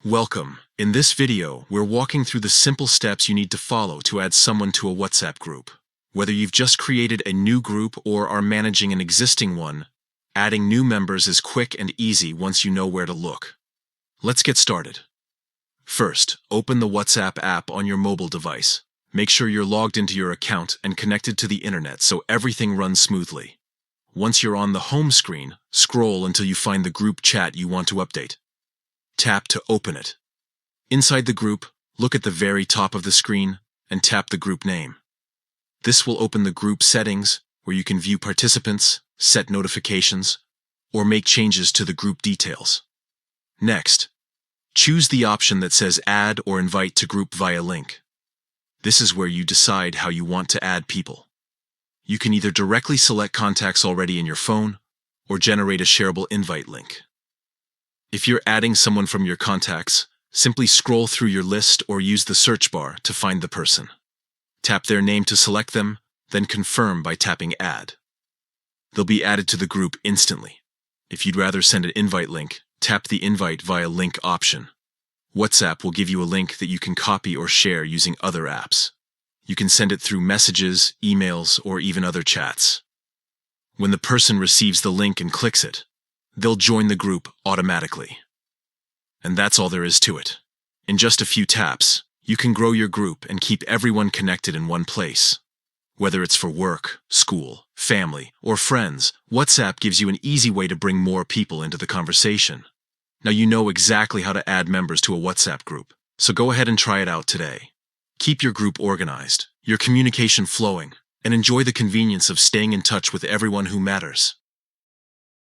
Welcome. In this video, we're walking through the simple steps you need to follow to add someone to a WhatsApp group. Whether you've just created a new group or are managing an existing one, adding new members is quick and easy once you know where to look. Let's get started. First, open the WhatsApp app on your mobile device. Make sure you're logged into your account and connected to the internet so everything runs smoothly. Once you're on the home screen, scroll until you find the group chat you want to update. Tap to open it. Inside the group, look at the very top of the screen and tap the group name. This will open the group settings where you can view participants, set notifications, or make changes to the group details. Next, choose the option that says Add or Invite to Group via link. This is where you decide how you want to add people. You can either directly select contacts already in your phone or generate a shareable invite link. If you're adding someone from your contacts, simply scroll through your list or use the search bar to find the person. Tap their name to select them, then confirm by tapping Add. They'll be added to the group instantly. If you'd rather send an invite link, tap the Invite via Link option. WhatsApp will give you a link that you can copy or share using other apps. You can send it through messages, emails, or even other chats. When the person receives the link and clicks it, they'll join the group automatically. And that's all there is to it. In just a few taps, you can grow your group and keep everyone connected in one place. Whether it's for work, school, family, or friends, WhatsApp gives you an easy way to bring more people into the conversation. Now you know exactly how to add members to a WhatsApp group, so go ahead and try it out today. Keep your group organized, your communication flowing, and enjoy the convenience of staying in touch with everyone who matters.